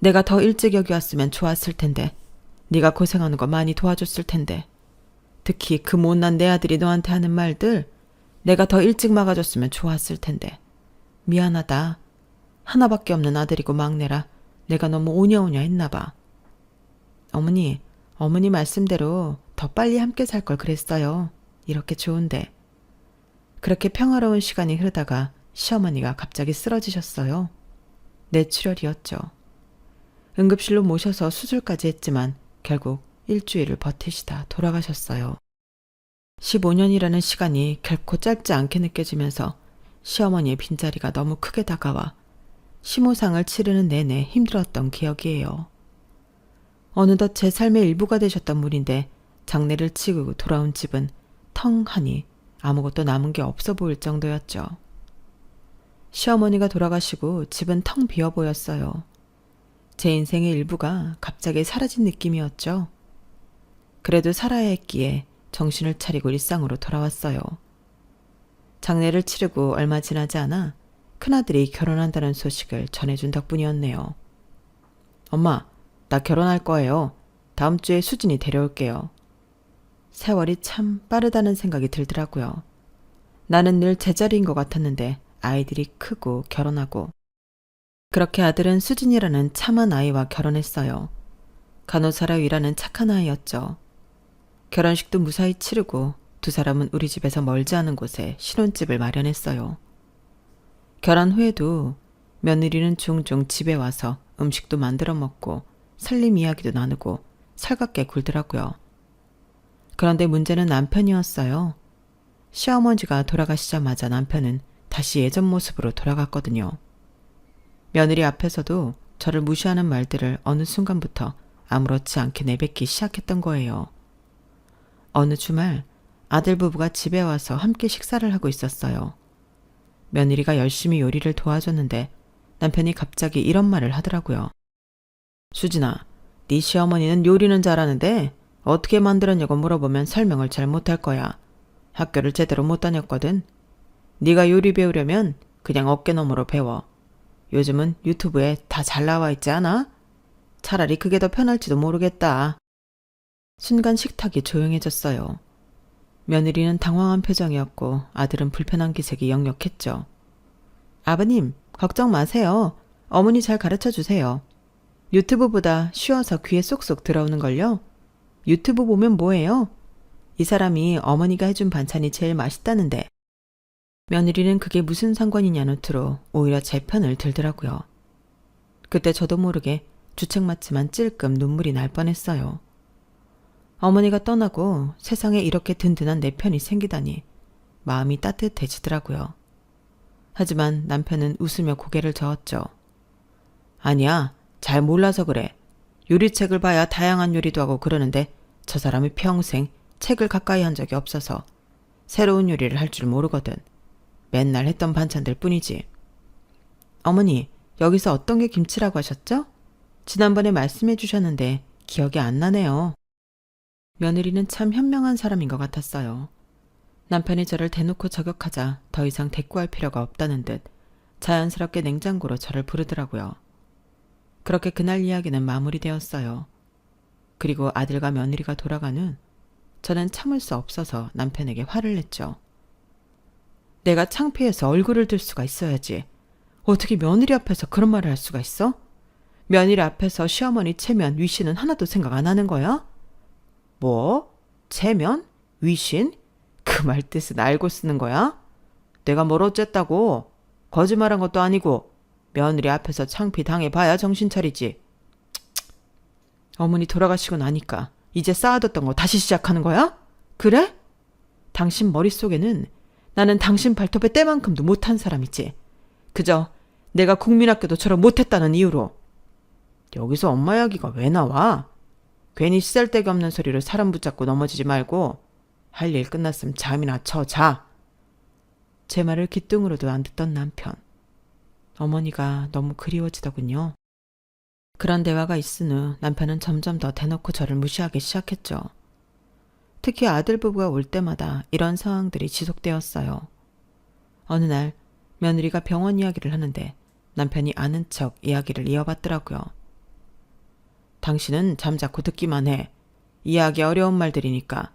Speaker 1: 내가 더 일찍 여기 왔으면 좋았을 텐데. 네가 고생하는 거 많이 도와줬을 텐데. 특히 그 못난 내 아들이 너한테 하는 말들 내가 더 일찍 막아줬으면 좋았을 텐데. 미안하다. 하나밖에 없는 아들이고 막내라 내가 너무 오냐오냐 했나 봐. 어머니 말씀대로 더 빨리 함께 살 걸 그랬어요. 이렇게 좋은데. 그렇게 평화로운 시간이 흐르다가 시어머니가 갑자기 쓰러지셨어요. 뇌출혈이었죠. 응급실로 모셔서 수술까지 했지만 결국 일주일을 버티시다 돌아가셨어요. 15년이라는 시간이 결코 짧지 않게 느껴지면서 시어머니의 빈자리가 너무 크게 다가와 심호상을 치르는 내내 힘들었던 기억이에요. 어느덧 제 삶의 일부가 되셨던 분인데 장례를 치르고 돌아온 집은 텅하니 아무것도 남은 게 없어 보일 정도였죠. 시어머니가 돌아가시고 집은 텅 비어 보였어요. 제 인생의 일부가 갑자기 사라진 느낌이었죠. 그래도 살아야 했기에 정신을 차리고 일상으로 돌아왔어요. 장례를 치르고 얼마 지나지 않아 큰아들이 결혼한다는 소식을 전해준 덕분이었네요. 엄마, 나 결혼할 거예요. 다음 주에 수진이 데려올게요. 세월이 참 빠르다는 생각이 들더라고요. 나는 늘 제자리인 것 같았는데 아이들이 크고 결혼하고. 그렇게 아들은 수진이라는 참한 아이와 결혼했어요. 간호사라 일하는 착한 아이였죠. 결혼식도 무사히 치르고 두 사람은 우리 집에서 멀지 않은 곳에 신혼집을 마련했어요. 결혼 후에도 며느리는 종종 집에 와서 음식도 만들어 먹고 살림 이야기도 나누고 살갑게 굴더라고요. 그런데 문제는 남편이었어요. 시어머니가 돌아가시자마자 남편은 다시 예전 모습으로 돌아갔거든요. 며느리 앞에서도 저를 무시하는 말들을 어느 순간부터 아무렇지 않게 내뱉기 시작했던 거예요. 어느 주말 아들 부부가 집에 와서 함께 식사를 하고 있었어요. 며느리가 열심히 요리를 도와줬는데 남편이 갑자기 이런 말을 하더라고요. 수진아, 네 시어머니는 요리는 잘하는데 어떻게 만들었냐고 물어보면 설명을 잘 못할 거야. 학교를 제대로 못 다녔거든. 네가 요리 배우려면 그냥 어깨너머로 배워. 요즘은 유튜브에 다 잘 나와 있지 않아? 차라리 그게 더 편할지도 모르겠다. 순간 식탁이 조용해졌어요. 며느리는 당황한 표정이었고 아들은 불편한 기색이 역력했죠. 아버님, 걱정 마세요. 어머니 잘 가르쳐 주세요. 유튜브보다 쉬워서 귀에 쏙쏙 들어오는걸요. 유튜브 보면 뭐예요? 이 사람이 어머니가 해준 반찬이 제일 맛있다는데. 며느리는 그게 무슨 상관이냐는 투로 오히려 제 편을 들더라고요. 그때 저도 모르게 주책맞지만 찔끔 눈물이 날 뻔했어요. 어머니가 떠나고 세상에 이렇게 든든한 내 편이 생기다니 마음이 따뜻해지더라고요. 하지만 남편은 웃으며 고개를 저었죠. 아니야, 잘 몰라서 그래. 요리책을 봐야 다양한 요리도 하고 그러는데 저 사람이 평생 책을 가까이 한 적이 없어서 새로운 요리를 할 줄 모르거든. 맨날 했던 반찬들 뿐이지. 어머니, 여기서 어떤 게 김치라고 하셨죠? 지난번에 말씀해 주셨는데 기억이 안 나네요. 며느리는 참 현명한 사람인 것 같았어요. 남편이 저를 대놓고 저격하자 더 이상 대꾸할 필요가 없다는 듯 자연스럽게 냉장고로 저를 부르더라고요. 그렇게 그날 이야기는 마무리되었어요. 그리고 아들과 며느리가 돌아간 후 저는 참을 수 없어서 남편에게 화를 냈죠. 내가 창피해서 얼굴을 들 수가 있어야지. 어떻게 며느리 앞에서 그런 말을 할 수가 있어? 며느리 앞에서 시어머니 체면, 위신은 하나도 생각 안 하는 거야? 뭐? 체면? 위신? 그 말 뜻은 알고 쓰는 거야? 내가 뭘 어쨌다고? 거짓말한 것도 아니고 며느리 앞에서 창피 당해봐야 정신 차리지. 어머니 돌아가시고 나니까 이제 쌓아뒀던 거 다시 시작하는 거야? 그래? 당신 머릿속에는 나는 당신 발톱에 때만큼도 못한 사람이지. 그저 내가 국민학교도 졸업 못했다는 이유로. 여기서 엄마 이야기가 왜 나와? 괜히 쓰잘데기 없는 소리로 사람 붙잡고 넘어지지 말고 할 일 끝났으면 잠이나 쳐 자. 제 말을 귓등으로도 안 듣던 남편. 어머니가 너무 그리워지더군요. 그런 대화가 있은 후 남편은 점점 더 대놓고 저를 무시하기 시작했죠. 특히 아들 부부가 올 때마다 이런 상황들이 지속되었어요. 어느 날 며느리가 병원 이야기를 하는데 남편이 아는 척 이야기를 이어봤더라고요. 당신은 잠자코 듣기만 해. 이해하기 어려운 말들이니까.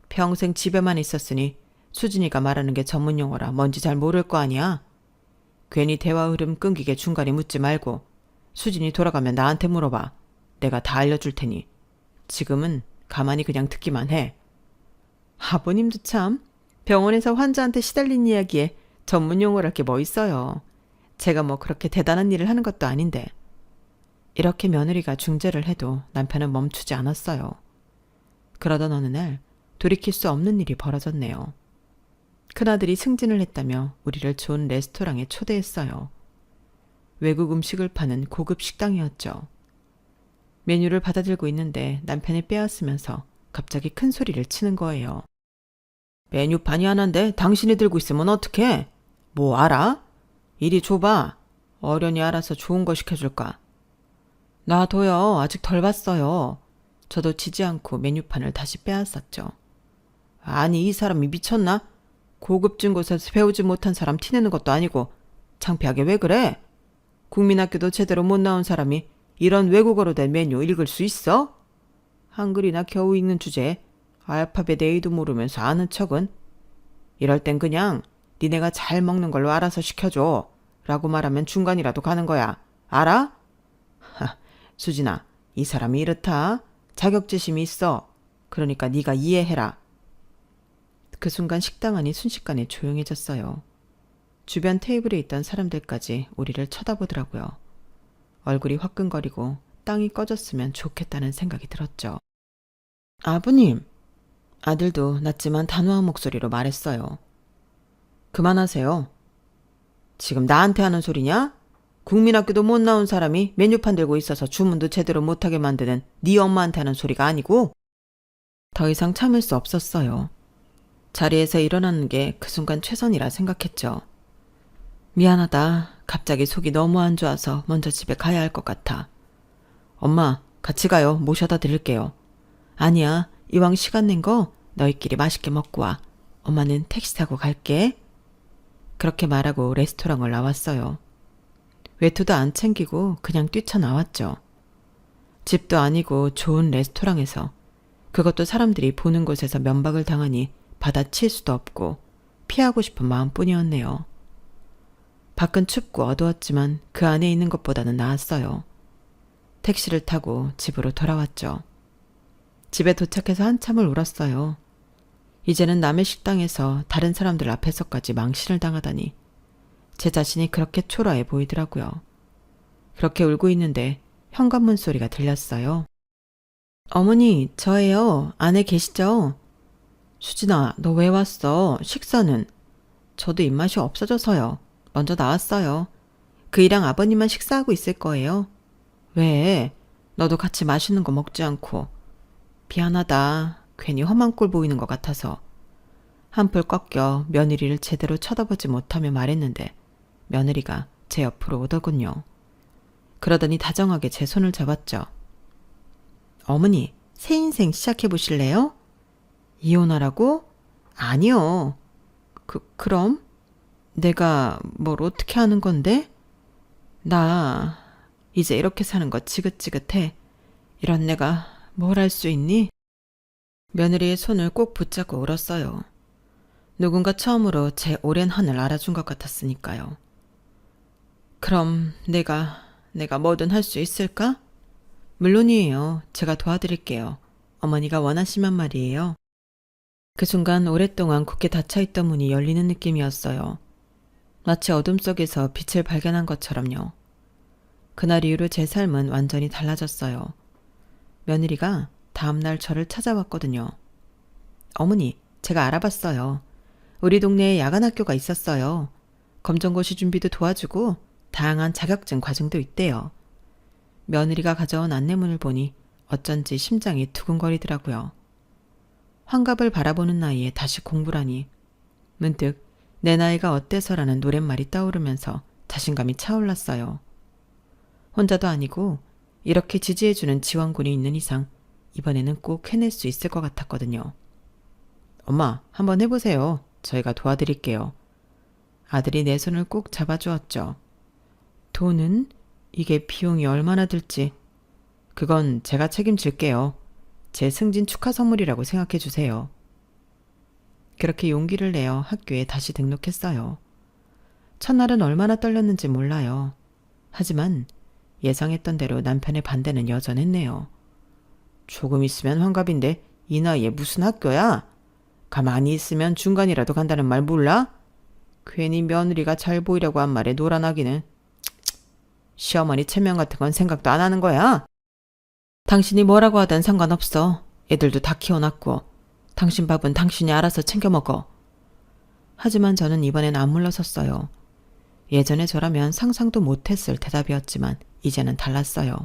Speaker 1: 평생 집에만 있었으니 수진이가 말하는 게 전문 용어라 뭔지 잘 모를 거 아니야. 괜히 대화 흐름 끊기게 중간에 묻지 말고 수진이 돌아가면 나한테 물어봐. 내가 다 알려줄 테니. 지금은 가만히 그냥 듣기만 해. 아버님도 참 병원에서 환자한테 시달린 이야기에 전문 용어랄 게 뭐 있어요. 제가 뭐 그렇게 대단한 일을 하는 것도 아닌데. 이렇게 며느리가 중재를 해도 남편은 멈추지 않았어요. 그러던 어느 날 돌이킬 수 없는 일이 벌어졌네요. 큰아들이 승진을 했다며 우리를 좋은 레스토랑에 초대했어요. 외국 음식을 파는 고급 식당이었죠. 메뉴를 받아들고 있는데 남편이 빼앗으면서 갑자기 큰 소리를 치는 거예요. 메뉴판이 하나인데 당신이 들고 있으면 어떡해? 뭐 알아? 이리 줘봐. 어련히 알아서 좋은 거 시켜줄까? 놔둬요. 아직 덜 봤어요. 저도 지지 않고 메뉴판을 다시 빼앗았죠. 아니, 이 사람이 미쳤나? 고급진 곳에서 배우지 못한 사람 티내는 것도 아니고 창피하게 왜 그래? 국민학교도 제대로 못 나온 사람이 이런 외국어로 된 메뉴 읽을 수 있어? 한글이나 겨우 읽는 주제에 알파벳 A도 모르면서 아는 척은? 이럴 땐 그냥 니네가 잘 먹는 걸로 알아서 시켜줘 라고 말하면 중간이라도 가는 거야. 알아? 수진아, 이 사람이 이렇다. 자격지심이 있어. 그러니까 네가 이해해라. 그 순간 식당 안이 순식간에 조용해졌어요. 주변 테이블에 있던 사람들까지 우리를 쳐다보더라고요. 얼굴이 화끈거리고 땅이 꺼졌으면 좋겠다는 생각이 들었죠. 아버님! 아들도 낮지만 단호한 목소리로 말했어요. 그만하세요. 지금 나한테 하는 소리냐? 국민학교도 못 나온 사람이 메뉴판 들고 있어서 주문도 제대로 못하게 만드는 네 엄마한테 하는 소리가 아니고? 더 이상 참을 수 없었어요. 자리에서 일어나는 게 그 순간 최선이라 생각했죠. 미안하다. 갑자기 속이 너무 안 좋아서 먼저 집에 가야 할 것 같아. 엄마, 같이 가요. 모셔다 드릴게요. 아니야. 이왕 시간 낸 거 너희끼리 맛있게 먹고 와. 엄마는 택시 타고 갈게. 그렇게 말하고 레스토랑을 나왔어요. 외투도 안 챙기고 그냥 뛰쳐나왔죠. 집도 아니고 좋은 레스토랑에서, 그것도 사람들이 보는 곳에서 면박을 당하니 받아칠 수도 없고 피하고 싶은 마음뿐이었네요. 밖은 춥고 어두웠지만 그 안에 있는 것보다는 나았어요. 택시를 타고 집으로 돌아왔죠. 집에 도착해서 한참을 울었어요. 이제는 남의 식당에서 다른 사람들 앞에서까지 망신을 당하다니 제 자신이 그렇게 초라해 보이더라고요. 그렇게 울고 있는데 현관문 소리가 들렸어요. 어머니, 저예요. 안에 계시죠? 수진아, 너 왜 왔어? 식사는? 저도 입맛이 없어져서요. 먼저 나왔어요. 그이랑 아버님만 식사하고 있을 거예요. 왜? 너도 같이 맛있는 거 먹지 않고. 미안하다. 괜히 험한 꼴 보이는 것 같아서. 한풀 꺾여 며느리를 제대로 쳐다보지 못하며 말했는데 며느리가 제 옆으로 오더군요. 그러더니 다정하게 제 손을 잡았죠. 어머니, 새 인생 시작해보실래요? 이혼하라고? 아니요. 그럼? 내가 뭘 어떻게 하는 건데? 나 이제 이렇게 사는 거 지긋지긋해. 이런 내가 뭘 할 수 있니? 며느리의 손을 꼭 붙잡고 울었어요. 누군가 처음으로 제 오랜 한을 알아준 것 같았으니까요. 그럼 내가 뭐든 할 수 있을까? 물론이에요. 제가 도와드릴게요. 어머니가 원하시면 말이에요. 그 순간 오랫동안 굳게 닫혀있던 문이 열리는 느낌이었어요. 마치 어둠 속에서 빛을 발견한 것처럼요. 그날 이후로 제 삶은 완전히 달라졌어요. 며느리가 다음날 저를 찾아왔거든요. 어머니, 제가 알아봤어요. 우리 동네에 야간학교가 있었어요. 검정고시 준비도 도와주고 다양한 자격증 과정도 있대요. 며느리가 가져온 안내문을 보니 어쩐지 심장이 두근거리더라고요. 환갑을 바라보는 나이에 다시 공부라니. 문득 내 나이가 어때서라는 노랫말이 떠오르면서 자신감이 차올랐어요. 혼자도 아니고 이렇게 지지해주는 지원군이 있는 이상 이번에는 꼭 해낼 수 있을 것 같았거든요. 엄마, 한번 해보세요. 저희가 도와드릴게요. 아들이 내 손을 꼭 잡아주었죠. 돈은? 이게 비용이 얼마나 들지? 그건 제가 책임질게요. 제 승진 축하 선물이라고 생각해 주세요. 그렇게 용기를 내어 학교에 다시 등록했어요. 첫날은 얼마나 떨렸는지 몰라요. 하지만 예상했던 대로 남편의 반대는 여전했네요. 조금 있으면 환갑인데 이 나이에 무슨 학교야? 가만히 있으면 중간이라도 간다는 말 몰라? 괜히 며느리가 잘 보이려고 한 말에 노란하기는. 시어머니 체면 같은 건 생각도 안 하는 거야? 당신이 뭐라고 하든 상관없어. 애들도 다 키워놨고. 당신 밥은 당신이 알아서 챙겨 먹어. 하지만 저는 이번엔 안 물러섰어요. 예전에 저라면 상상도 못했을 대답이었지만 이제는 달랐어요.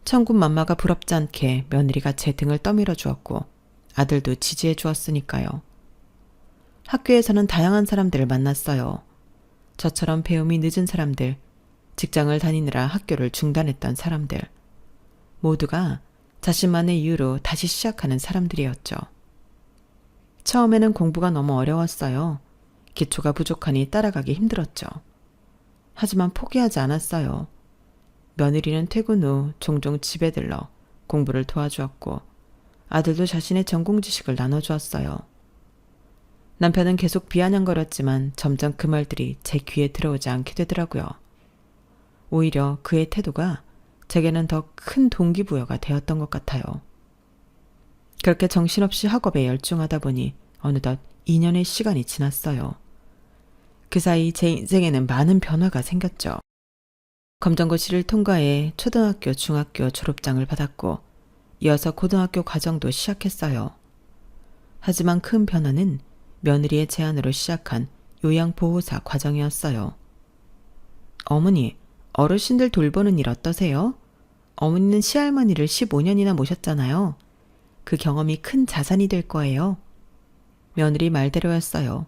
Speaker 1: 천군만마가 부럽지 않게 며느리가 제 등을 떠밀어 주었고 아들도 지지해 주었으니까요. 학교에서는 다양한 사람들을 만났어요. 저처럼 배움이 늦은 사람들, 직장을 다니느라 학교를 중단했던 사람들, 모두가 자신만의 이유로 다시 시작하는 사람들이었죠. 처음에는 공부가 너무 어려웠어요. 기초가 부족하니 따라가기 힘들었죠. 하지만 포기하지 않았어요. 며느리는 퇴근 후 종종 집에 들러 공부를 도와주었고 아들도 자신의 전공 지식을 나눠주었어요. 남편은 계속 비아냥거렸지만 점점 그 말들이 제 귀에 들어오지 않게 되더라고요. 오히려 그의 태도가 제게는 더 큰 동기부여가 되었던 것 같아요. 그렇게 정신없이 학업에 열중하다 보니 어느덧 2년의 시간이 지났어요. 그 사이 제 인생에는 많은 변화가 생겼죠. 검정고시를 통과해 초등학교, 중학교 졸업장을 받았고 이어서 고등학교 과정도 시작했어요. 하지만 큰 변화는 며느리의 제안으로 시작한 요양보호사 과정이었어요. 어머니, 어르신들 돌보는 일 어떠세요? 어머니는 시할머니를 15년이나 모셨잖아요. 그 경험이 큰 자산이 될 거예요. 며느리 말대로였어요.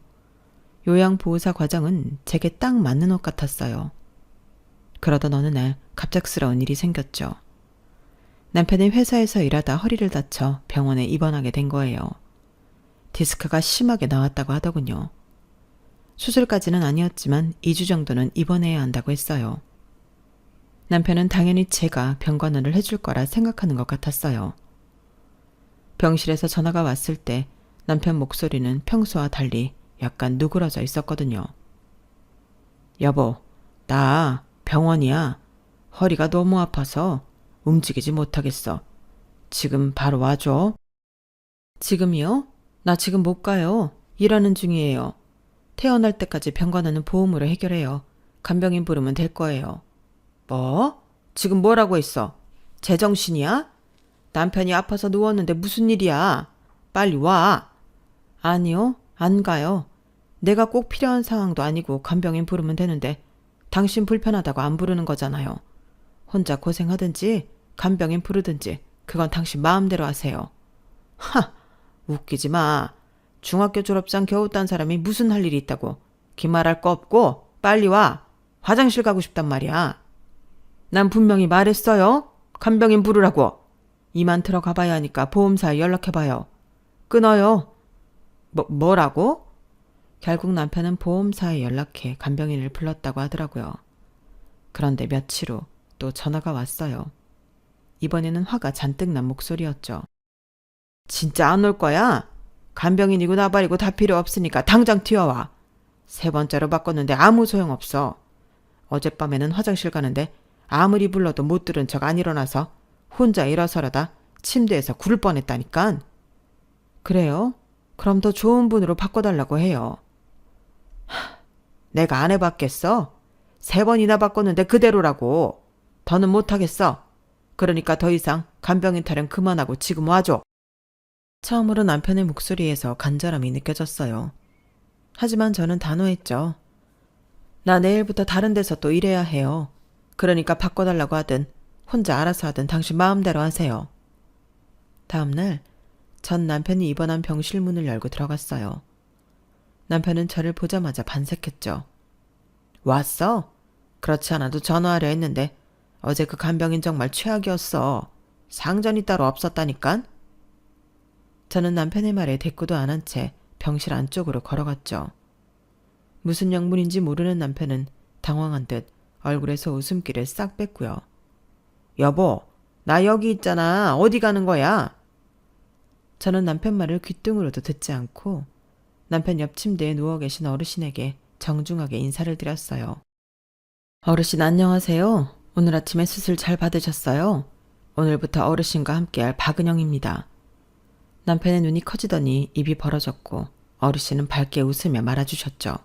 Speaker 1: 요양보호사 과정은 제게 딱 맞는 옷 같았어요. 그러던 어느 날 갑작스러운 일이 생겼죠. 남편이 회사에서 일하다 허리를 다쳐 병원에 입원하게 된 거예요. 디스크가 심하게 나왔다고 하더군요. 수술까지는 아니었지만 2주 정도는 입원해야 한다고 했어요. 남편은 당연히 제가 병간호를 해줄 거라 생각하는 것 같았어요. 병실에서 전화가 왔을 때 남편 목소리는 평소와 달리 약간 누그러져 있었거든요. 여보, 나 병원이야. 허리가 너무 아파서 움직이지 못하겠어. 지금 바로 와줘. 지금이요? 나 지금 못 가요. 일하는 중이에요. 태어날 때까지 병간호는 보험으로 해결해요. 간병인 부르면 될 거예요. 뭐? 지금 뭐라고 했어? 제정신이야? 남편이 아파서 누웠는데 무슨 일이야? 빨리 와. 아니요, 안 가요. 내가 꼭 필요한 상황도 아니고 간병인 부르면 되는데 당신 불편하다고 안 부르는 거잖아요. 혼자 고생하든지 간병인 부르든지 그건 당신 마음대로 하세요. 하! 웃기지 마. 중학교 졸업장 겨우 딴 사람이 무슨 할 일이 있다고. 기말할 거 없고 빨리 와. 화장실 가고 싶단 말이야. 난 분명히 말했어요. 간병인 부르라고. 이만 들어가봐야 하니까 보험사에 연락해봐요. 끊어요. 뭐라고? 결국 남편은 보험사에 연락해 간병인을 불렀다고 하더라고요. 그런데 며칠 후 또 전화가 왔어요. 이번에는 화가 잔뜩 난 목소리였죠. 진짜 안 올 거야? 간병인이고 나발이고 다 필요 없으니까 당장 튀어와. 3번째로 바꿨는데 아무 소용없어. 어젯밤에는 화장실 가는데 아무리 불러도 못 들은 척 안 일어나서 혼자 일어서려다 침대에서 굴 뻔했다니깐. 그래요? 그럼 더 좋은 분으로 바꿔달라고 해요. 내가 안 해봤겠어? 3번이나 바꿨는데 그대로라고. 더는 못하겠어. 그러니까 더 이상 간병인 타령 그만하고 지금 와줘. 처음으로 남편의 목소리에서 간절함이 느껴졌어요. 하지만 저는 단호했죠. 나 내일부터 다른 데서 또 일해야 해요. 그러니까 바꿔달라고 하든 혼자 알아서 하든 당신 마음대로 하세요. 다음 날 전 남편이 입원한 병실 문을 열고 들어갔어요. 남편은 저를 보자마자 반색했죠. 왔어? 그렇지 않아도 전화하려 했는데 어제 그 간병인 정말 최악이었어. 상전이 따로 없었다니깐? 저는 남편의 말에 대꾸도 안 한 채 병실 안쪽으로 걸어갔죠. 무슨 영문인지 모르는 남편은 당황한 듯 얼굴에서 웃음기를 싹 뺐고요. 여보, 나 여기 있잖아. 어디 가는 거야? 저는 남편 말을 귓등으로도 듣지 않고 남편 옆 침대에 누워 계신 어르신에게 정중하게 인사를 드렸어요. 어르신 안녕하세요. 오늘 아침에 수술 잘 받으셨어요? 오늘부터 어르신과 함께할 박은영입니다. 남편의 눈이 커지더니 입이 벌어졌고 어르신은 밝게 웃으며 말아주셨죠.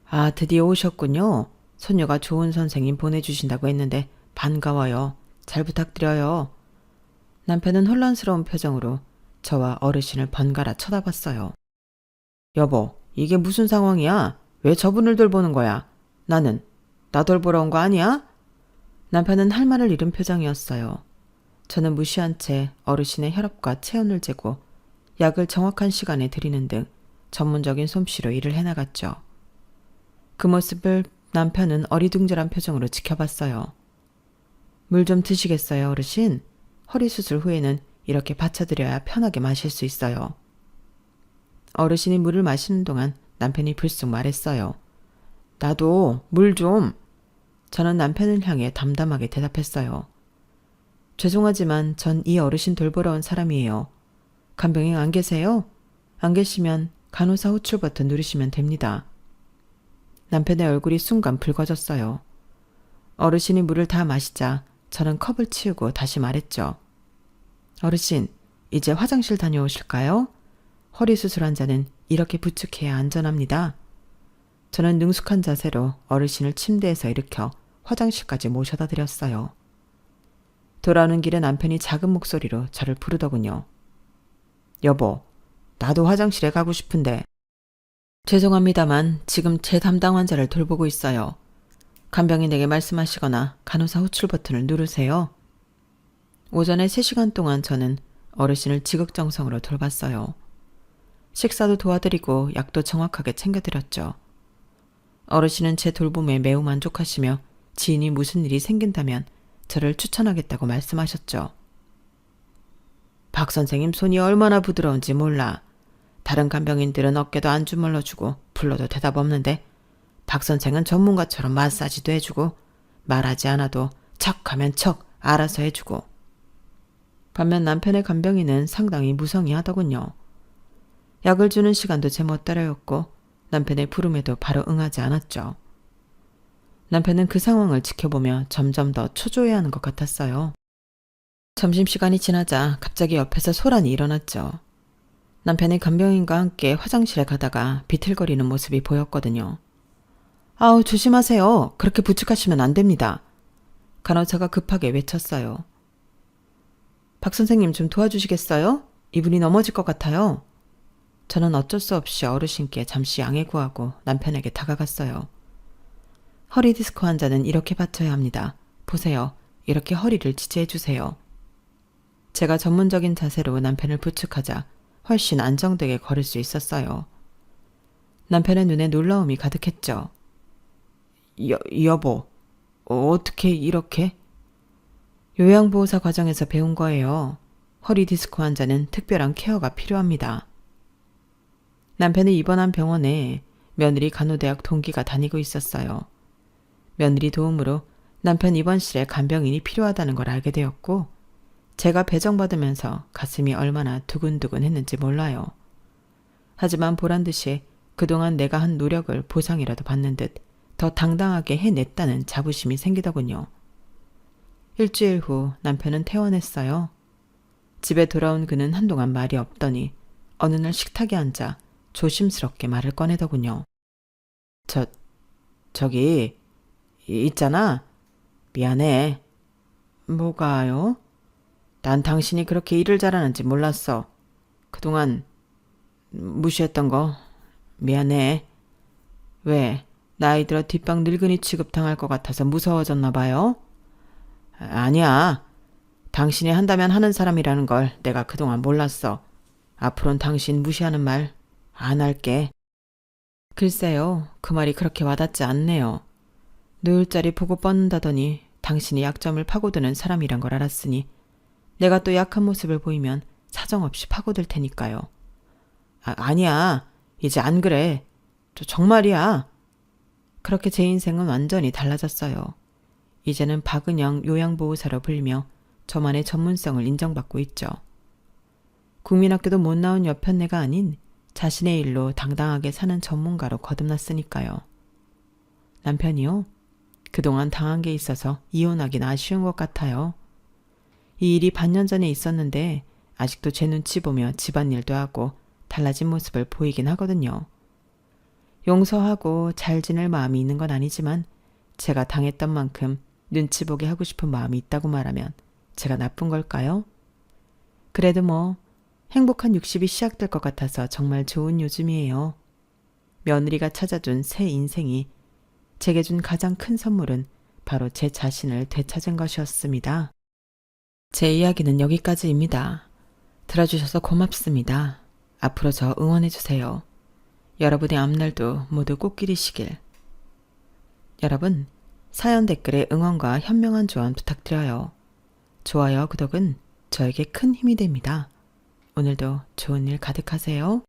Speaker 1: 아, 드디어 오셨군요. 손녀가 좋은 선생님 보내주신다고 했는데 반가워요. 잘 부탁드려요. 남편은 혼란스러운 표정으로 저와 어르신을 번갈아 쳐다봤어요. 여보, 이게 무슨 상황이야? 왜 저분을 돌보는 거야? 나 돌보러 온 거 아니야? 남편은 할 말을 잃은 표정이었어요. 저는 무시한 채 어르신의 혈압과 체온을 재고 약을 정확한 시간에 드리는 등 전문적인 솜씨로 일을 해나갔죠. 그 모습을 남편은 어리둥절한 표정으로 지켜봤어요. 물 좀 드시겠어요, 어르신? 허리 수술 후에는 이렇게 받쳐드려야 편하게 마실 수 있어요. 어르신이 물을 마시는 동안 남편이 불쑥 말했어요. 나도 물 좀. 저는 남편을 향해 담담하게 대답했어요. 죄송하지만 전 이 어르신 돌보러 온 사람이에요. 간병인 안 계세요? 안 계시면 간호사 호출 버튼 누르시면 됩니다. 남편의 얼굴이 순간 붉어졌어요. 어르신이 물을 다 마시자 저는 컵을 치우고 다시 말했죠. 어르신, 이제 화장실 다녀오실까요? 허리 수술 환자는 이렇게 부축해야 안전합니다. 저는 능숙한 자세로 어르신을 침대에서 일으켜 화장실까지 모셔다 드렸어요. 돌아오는 길에 남편이 작은 목소리로 저를 부르더군요. 여보, 나도 화장실에 가고 싶은데. 죄송합니다만 지금 제 담당 환자를 돌보고 있어요. 간병인에게 말씀하시거나 간호사 호출 버튼을 누르세요. 오전에 3시간 동안 저는 어르신을 지극정성으로 돌봤어요. 식사도 도와드리고 약도 정확하게 챙겨드렸죠. 어르신은 제 돌봄에 매우 만족하시며 지인이 무슨 일이 생긴다면 저를 추천하겠다고 말씀하셨죠. 박 선생님 손이 얼마나 부드러운지 몰라. 다른 간병인들은 어깨도 안 주물러주고 불러도 대답 없는데 박 선생은 전문가처럼 마사지도 해주고 말하지 않아도 척하면 척 알아서 해주고. 반면 남편의 간병인은 상당히 무성의하더군요. 약을 주는 시간도 제 멋대로였고 남편의 부름에도 바로 응하지 않았죠. 남편은 그 상황을 지켜보며 점점 더 초조해하는 것 같았어요. 점심시간이 지나자 갑자기 옆에서 소란이 일어났죠. 남편이 간병인과 함께 화장실에 가다가 비틀거리는 모습이 보였거든요. 아우, 조심하세요. 그렇게 부축하시면 안 됩니다. 간호사가 급하게 외쳤어요. 박 선생님 좀 도와주시겠어요? 이분이 넘어질 것 같아요. 저는 어쩔 수 없이 어르신께 잠시 양해 구하고 남편에게 다가갔어요. 허리 디스크 환자는 이렇게 받쳐야 합니다. 보세요. 이렇게 허리를 지지해 주세요. 제가 전문적인 자세로 남편을 부축하자 훨씬 안정되게 걸을 수 있었어요. 남편의 눈에 놀라움이 가득했죠. 여보, 어떻게 이렇게? 요양보호사 과정에서 배운 거예요. 허리 디스크 환자는 특별한 케어가 필요합니다. 남편이 입원한 병원에 며느리 간호대학 동기가 다니고 있었어요. 며느리 도움으로 남편 입원실에 간병인이 필요하다는 걸 알게 되었고 제가 배정받으면서 가슴이 얼마나 두근두근 했는지 몰라요. 하지만 보란듯이 그동안 내가 한 노력을 보상이라도 받는 듯 더 당당하게 해냈다는 자부심이 생기더군요. 일주일 후 남편은 퇴원했어요. 집에 돌아온 그는 한동안 말이 없더니 어느 날 식탁에 앉아 조심스럽게 말을 꺼내더군요. 저기 있잖아. 미안해. 뭐가요? 난 당신이 그렇게 일을 잘하는지 몰랐어. 그동안 무시했던 거 미안해. 왜? 나이 들어 뒷방 늙은이 취급당할 것 같아서 무서워졌나 봐요? 아니야. 당신이 한다면 하는 사람이라는 걸 내가 그동안 몰랐어. 앞으로는 당신 무시하는 말 안 할게. 글쎄요. 그 말이 그렇게 와닿지 않네요. 노을자리 보고 뻗는다더니 당신이 약점을 파고드는 사람이란 걸 알았으니 내가 또 약한 모습을 보이면 사정없이 파고들 테니까요. 아니야. 이제 안 그래. 정말이야. 그렇게 제 인생은 완전히 달라졌어요. 이제는 박은영 요양보호사로 불리며 저만의 전문성을 인정받고 있죠. 국민학교도 못 나온 여편네가 아닌 자신의 일로 당당하게 사는 전문가로 거듭났으니까요. 남편이요? 그동안 당한 게 있어서 이혼하긴 아쉬운 것 같아요. 이 일이 반년 전에 있었는데 아직도 제 눈치 보며 집안일도 하고 달라진 모습을 보이긴 하거든요. 용서하고 잘 지낼 마음이 있는 건 아니지만 제가 당했던 만큼 눈치 보게 하고 싶은 마음이 있다고 말하면 제가 나쁜 걸까요? 그래도 뭐 행복한 60이 시작될 것 같아서 정말 좋은 요즘이에요. 며느리가 찾아준 새 인생이 제게 준 가장 큰 선물은 바로 제 자신을 되찾은 것이었습니다. 제 이야기는 여기까지입니다. 들어주셔서 고맙습니다. 앞으로 저 응원해주세요. 여러분의 앞날도 모두 꽃길이시길. 여러분, 사연 댓글에 응원과 현명한 조언 부탁드려요. 좋아요, 구독은 저에게 큰 힘이 됩니다. 오늘도 좋은 일 가득하세요.